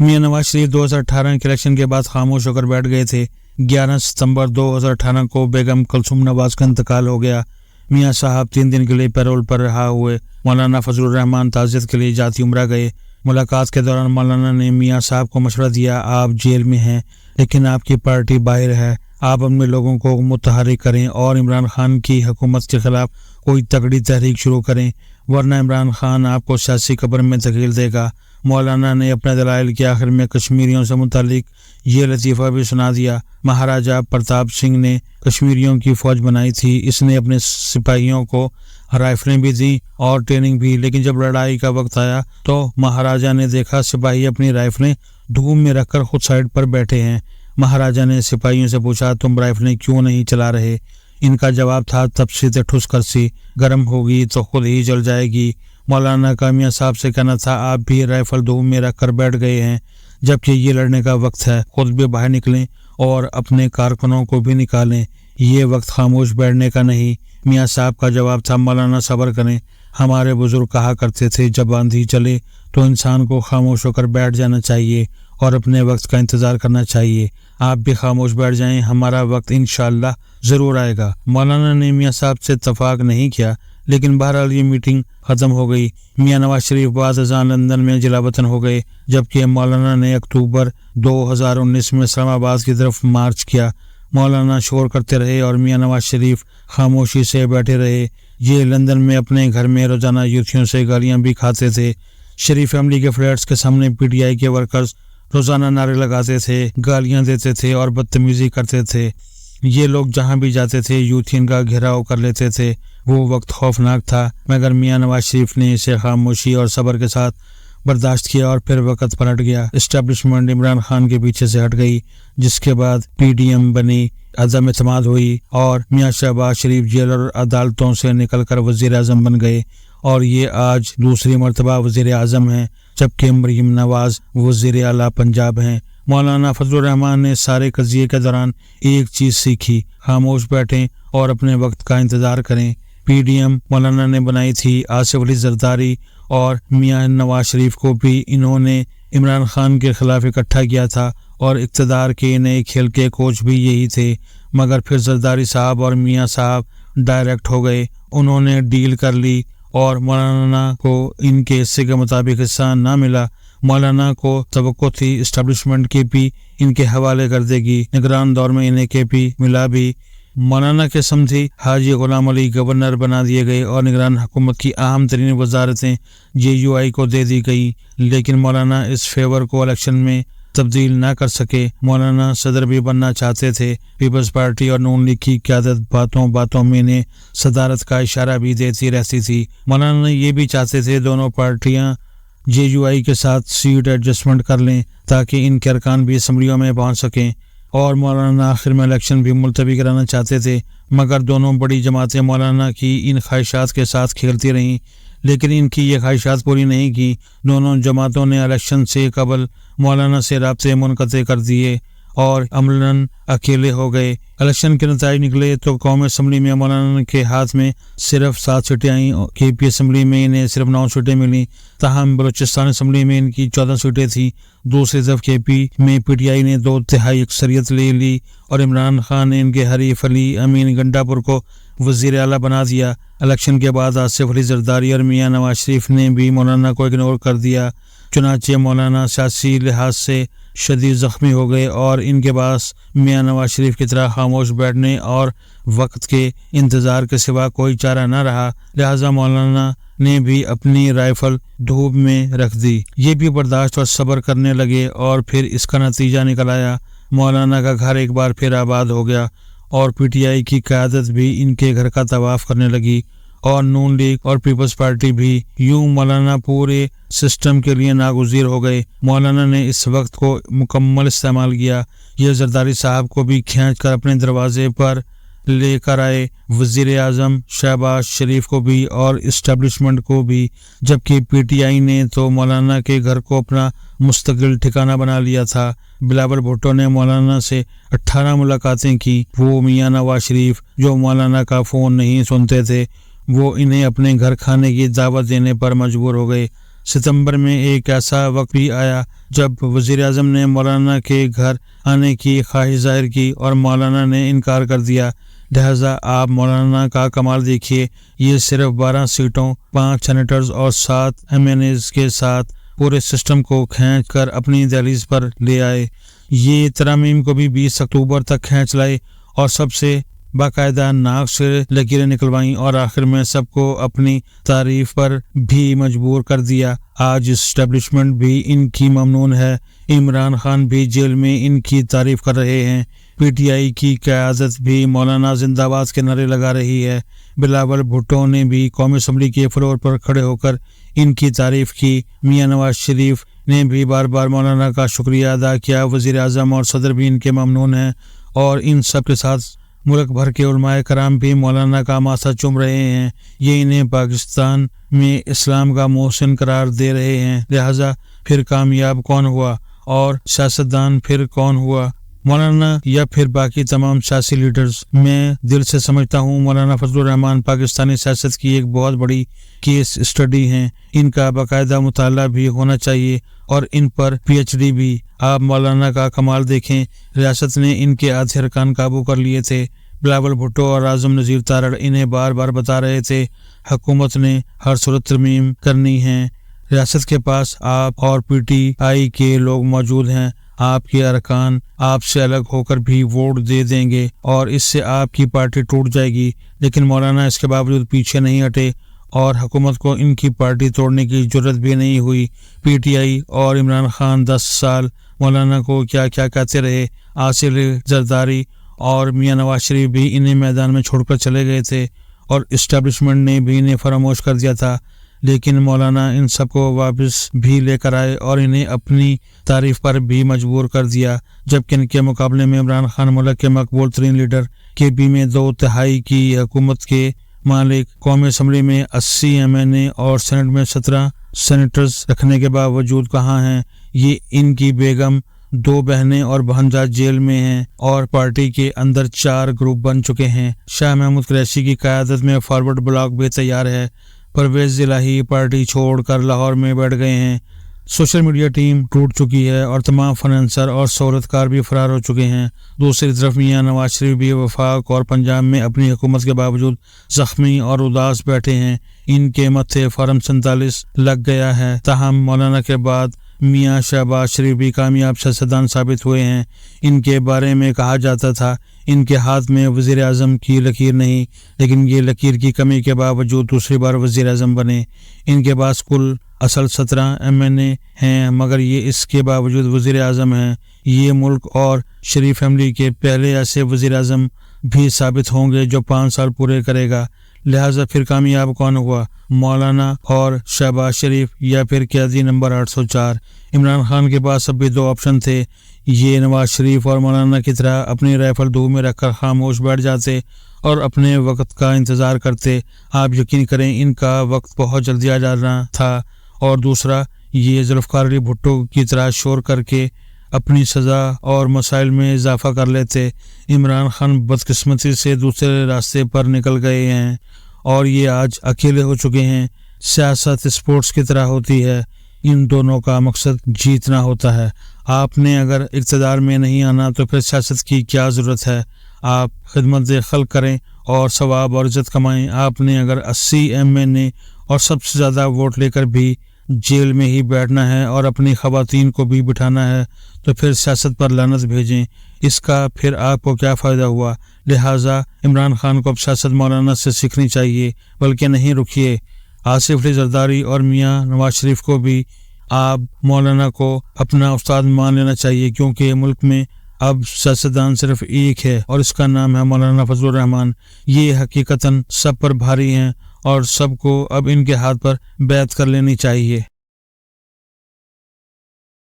मियां नवाज शरीफ 2018 के इलेक्शन के बाद खामोश होकर बैठ गए थे। 11 सितंबर 2018 को बेगम कुलसूम नवाज का इंतकाल हो गया। मियां साहब 3 दिन के लिए पैरोल पर रहा हुए। मौलाना फजलुर रहमान ताज़ियत के लिए जाती उम्रा गए। मुलाकात के दौरान मौलाना ने मियां साहब को मशवरा दिया, आप जेल में हैं लेकिन आपकी पार्टी बाहर है, आप अपने लोगों को मुतहर्रिक करें और इमरान खान की हुकूमत के खिलाफ कोई तगड़ी तहरीक शुरू करें, वरना इमरान खान आपको सियासी कब्र में धकेल देगा। मौलाना ने अपने दलाइल के आखिर में कश्मीरियों से मुतालिक ये लतीफ़ा भी सुना दिया। महाराजा प्रताप सिंह ने कश्मीरियों की फौज बनाई थी, इसने अपने सिपाहियों को राइफलें भी दी और ट्रेनिंग भी, लेकिन जब लड़ाई का वक्त आया तो महाराजा ने देखा सिपाही अपनी राइफलें धूप में रखकर खुद साइड पर बैठे हैं। महाराजा ने सिपाहियों से पूछा, तुम राइफलें क्यों नहीं चला रहे? इनका जवाब था, तब से ठुस कर सी गर्म होगी तो खुद ही जल जाएगी। मौलाना का मियां साहब से कहना था, आप भी राइफल धूप में रख कर बैठ गए हैं, जबकि ये लड़ने का वक्त है, खुद भी बाहर निकलें और अपने कारकुनों को भी निकालें, ये वक्त खामोश बैठने का नहीं। मियां साहब का जवाब था, मौलाना सब्र करें, हमारे बुजुर्ग कहा करते थे जब आंधी चले तो इंसान को खामोश होकर बैठ जाना चाहिए और अपने वक्त का इंतजार करना चाहिए। आप भी खामोश बैठ जाएं, हमारा वक्त इंशाअल्लाह जरूर आएगा। मौलाना ने मियां साहब से इत्तफाक नहीं किया, लेकिन बहरहाल ये मीटिंग खत्म हो गई। मियां नवाज शरीफ बाद अज़ां लंदन में जलावतन हो गए, जबकि मौलाना ने अक्टूबर 2019 में इस्लामाबाद की तरफ मार्च किया। मौलाना शोर करते रहे और मियां नवाज शरीफ खामोशी से बैठे रहे। ये लंदन में अपने घर में रोजाना यूथियों से गालियां भी खाते थे। शरीफ फैमिली के फ्लैट्स के सामने पीटीआई के वर्कर्स रोजाना नारे लगाते थे, गालियां देते थे और बदतमीजी करते थे। ये लोग जहां भी जाते थे यूथियन का घेराव कर लेते थे। वो वक्त खौफनाक था, मगर मियां नवाज शरीफ ने इसे खामोशी और सब्र के साथ बर्दाश्त किया और फिर वक्त पलट गया। एस्टेब्लिशमेंट इमरान खान के पीछे से हट गई, जिसके बाद पीडीएम बनी, अदम एतमाद हुई और मियां शहबाज शरीफ जेल और अदालतों से निकलकर वजीर आजम बन गए और ये आज दूसरी मरतबा वजीर आजम हैं, जबकि मरीम नवाज वजीर आला पंजाब हैं। मौलाना फजलुर रहमान ने सारे कज़िये के दौरान एक चीज सीखी, खामोश बैठें और अपने वक्त का इंतजार करें। पीडीएम मौलाना ने बनाई थी, आसिफ अली जरदारी और मियां नवाज शरीफ को भी इन्होंने इमरान खान के खिलाफ इकट्ठा किया था और इक़्तिदार के नए खेल के कोच भी यही थे, मगर फिर जरदारी साहब और मियां साहब डायरेक्ट हो गए। उन्होंने डील कर ली और मौलाना को इनके हिस्से के मुताबिक हिस्सा न मिला। मौलाना को तवक्को थी इस्टेब्लिशमेंट के पी इनके हवाले कर देगी, निगरान दौर में इन्हें के पी मिला भी। मौलाना के समझी हाजी गुलाम अली गवर्नर बना दिए गए और निगरान हुकूमत की अहम तरीन वजारतें JUI को दे दी गई, लेकिन मौलाना इस फेवर को इलेक्शन में तब्दील न कर सके। मौलाना सदर भी बनना चाहते थे। पीपल्स पार्टी और नून लीग की क़यादत बातों बातों में इन्हें सदारत का इशारा भी देती रहती थी। मौलाना ये भी चाहते थे दोनों पार्टियां JUI के साथ सीट एडजस्टमेंट कर लें ताकि इनके अरकान भी असम्बलियों में पहुंच सकें, और मौलाना आखिर में इलेक्शन भी मुलतवी कराना चाहते थे, मगर दोनों बड़ी जमातें मौलाना की इन ख्वाहिशात के साथ खेलती रहीं, लेकिन इनकी ये ख्वाहिशात पूरी नहीं की। दोनों जमातों ने इलेक्शन से कबल मौलाना से राब्ते मुनक़ते कर दिए और अमलन अकेले हो गए। इलेक्शन के नतीजे निकले तो कौमी असम्बली में मौलाना के हाथ में सिर्फ 7 सीटें आईं, KP असम्बली में इन्हें सिर्फ 9 सीटें मिलीं। ताहम बलूचिस्तान असम्बली में इनकी 14 सीटें थीं। दूसरी तरफ KP में PTI ने 2/3 अक्सरियत ले ली और इमरान खान ने इनके हरीफ अली अमीन गंडापुर को वजीर आला बना दिया। इलेक्शन के बाद आसिफ अली जरदारी और मियां नवाज शरीफ ने भी मौलाना को इग्नोर कर दिया। चुनाचे मौलाना सियासी लिहाज से शदीद जख्मी हो गए और इनके पास मियां नवाज शरीफ की तरह खामोश बैठने और वक्त के इंतजार के सिवा कोई चारा न रहा। लिहाजा मौलाना ने भी अपनी राइफल धूप में रख दी। ये भी बर्दाश्त और सब्र करने लगे और फिर इसका नतीजा निकल आया। मौलाना का घर एक बार फिर आबाद हो गया और PTI की क़यादत भी इनके घर का तवाफ करने लगी और नून लीग और पीपल्स पार्टी भी। यूं मौलाना पूरे सिस्टम के लिए नागुज़ीर हो गए। मौलाना ने इस वक्त को मुकम्मल इस्तेमाल किया। ये जरदारी साहब को भी खींच कर अपने दरवाजे पर लेकर आए, वजीर आजम शहबाज शरीफ को भी और इस्टेब्लिशमेंट को भी, जबकि PTI ने तो मौलाना के घर को अपना मुस्तकिल ठिकाना बना लिया था। बिलावल भुट्टो ने मौलाना से 18 मुलाकातें की। वो मियां नवाज शरीफ जो मौलाना का फ़ोन नहीं सुनते थे, वो इन्हें अपने घर खाने की दावत देने पर मजबूर हो गए। ستمبر میں ایک ایسا وقت بھی آیا جب وزیر اعظم نے مولانا کے گھر آنے کی خواہش ظاہر کی اور مولانا نے انکار کر دیا۔ لہٰذا آپ مولانا کا کمال دیکھیے، یہ صرف 12 سیٹوں، 5 سینیٹرز اور 7 MNAs کے ساتھ پورے سسٹم کو کھینچ کر اپنی دہلیز پر لے آئے۔ یہ ترامیم کو بھی 20 اکتوبر تک کھینچ لائے اور سب سے باقاعدہ ناک سے لکیریں نکلوائیں اور آخر میں سب کو اپنی تعریف پر بھی مجبور کر دیا۔ آج اسٹیبلشمنٹ بھی ان کی ممنون ہے، عمران خان بھی جیل میں ان کی تعریف کر رہے ہیں، PTI کی قیادت بھی مولانا زندہ باد کے نعرے لگا رہی ہے۔ بلاول بھٹو نے بھی قومی اسمبلی کے فلور پر کھڑے ہو کر ان کی تعریف کی۔ میاں نواز شریف نے بھی بار بار مولانا کا شکریہ ادا کیا۔ وزیر اعظم اور صدر بھی ان کے ممنون ہیں اور ان سب کے ساتھ ملک بھر کے علماء کرام بھی مولانا کا ماتھا چوم رہے ہیں۔ یہ انہیں پاکستان میں اسلام کا محسن قرار دے رہے ہیں۔ لہٰذا پھر کامیاب کون ہوا اور سیاستدان پھر کون ہوا، مولانا یا پھر باقی تمام سیاسی لیڈرز؟ میں دل سے سمجھتا ہوں مولانا فضل الرحمان پاکستانی سیاست کی ایک بہت بڑی کیس اسٹڈی ہیں۔ ان کا باقاعدہ مطالعہ بھی ہونا چاہیے اور ان پر PhD بھی۔ آپ مولانا کا کمال دیکھیں، ریاست نے ان کے آدھے ارکان قابو کر لیے تھے۔ بلاول بھٹو اور اعظم نذیر تارڑ انہیں بار بار بتا رہے تھے حکومت نے ہر صورت ترمیم کرنی ہے۔ ریاست کے پاس آپ اور PTI کے لوگ موجود ہیں، آپ کے ارکان آپ سے الگ ہو کر بھی ووٹ دے دیں گے اور اس سے آپ کی پارٹی ٹوٹ جائے گی، لیکن مولانا اس کے باوجود پیچھے نہیں ہٹے اور حکومت کو ان کی پارٹی توڑنے کی جرت بھی نہیں ہوئی۔ PTI اور عمران خان 10 سال مولانا کو کیا کیا کہتے رہے۔ عاصر زرداری اور میاں نواز شریف بھی انہیں میدان میں چھوڑ کر چلے گئے تھے اور اسٹیبلشمنٹ نے بھی انہیں فراموش کر دیا تھا، لیکن مولانا ان سب کو واپس بھی لے کر آئے اور انہیں اپنی تعریف پر بھی مجبور کر دیا، جبکہ ان کے مقابلے میں عمران خان ملک کے مقبول ترین لیڈر KB میں 2/3 کی حکومت کے مالک، قومی اسمبلی میں 80 MNA اور سینٹ میں 17 سینیٹرز رکھنے کے باوجود کہاں ہیں؟ یہ ان کی بیگم، 2 بہنیں اور بھانجا جیل میں ہیں اور پارٹی کے اندر 4 گروپ بن چکے ہیں۔ شاہ محمود قریشی کی قیادت میں فارورڈ بلاک بھی تیار ہے۔ پرویز الہی پارٹی چھوڑ کر لاہور میں بیٹھ گئے ہیں۔ سوشل میڈیا ٹیم ٹوٹ چکی ہے اور تمام فنانسر اور سہولت کار بھی فرار ہو چکے ہیں۔ دوسری طرف میاں نواز شریف بھی وفاق اور پنجاب میں اپنی حکومت کے باوجود زخمی اور اداس بیٹھے ہیں۔ ان کے متھے فارم 47 لگ گیا ہے۔ تاہم مولانا کے بعد میاں شہباز شریف بھی کامیاب سیاستدان ثابت ہوئے ہیں۔ ان کے بارے میں کہا جاتا تھا ان کے ہاتھ میں وزیر اعظم کی لکیر نہیں، لیکن یہ لکیر کی کمی کے باوجود دوسری بار وزیر اعظم بنے۔ ان کے پاس کل اصل 17 MNA ہیں، مگر یہ اس کے باوجود وزیر اعظم ہیں۔ یہ ملک اور شریف فیملی کے پہلے ایسے وزیر اعظم بھی ثابت ہوں گے جو 5 سال پورے کرے گا۔ لہٰذا پھر کامیاب کون ہوا، مولانا اور شہباز شریف یا پھر قیادی نمبر 804؟ عمران خان کے پاس اب بھی 2 آپشن تھے، یہ نواز شریف اور مولانا کی طرح اپنی رائفل دو میں رکھ کر خاموش بیٹھ جاتے اور اپنے وقت کا انتظار کرتے۔ آپ یقین کریں ان کا وقت بہت جلدی آ جانا تھا۔ اور دوسرا، یہ ذوالفقار علی بھٹو کی طرح شور کر کے اپنی سزا اور مسائل میں اضافہ کر لیتے۔ عمران خان بدقسمتی سے دوسرے راستے پر نکل گئے ہیں اور یہ آج اکیلے ہو چکے ہیں۔ سیاست اسپورٹس کی طرح ہوتی ہے، ان دونوں کا مقصد جیتنا ہوتا ہے۔ آپ نے اگر اقتدار میں نہیں آنا تو پھر سیاست کی کیا ضرورت ہے؟ آپ خدمت خلق کریں اور ثواب اور عزت کمائیں۔ آپ نے اگر 80 MNA اور سب سے زیادہ ووٹ لے کر بھی جیل میں ہی بیٹھنا ہے اور اپنی خواتین کو بھی بٹھانا ہے تو پھر سیاست پر لعنت بھیجیں، اس کا پھر آپ کو کیا فائدہ ہوا؟ لہٰذا عمران خان کو اب سیاست مولانا سے سیکھنی چاہیے، بلکہ نہیں رکیے۔ آصف علی زرداری اور میاں نواز شریف کو بھی آپ مولانا کو اپنا استاد مان لینا چاہیے، کیونکہ ملک میں اب سیاستدان صرف ایک ہے اور اس کا نام ہے مولانا فضل الرحمان۔ یہ حقیقتاً سب پر بھاری ہیں اور سب کو اب ان کے ہاتھ پر بیعت کر لینی چاہیے۔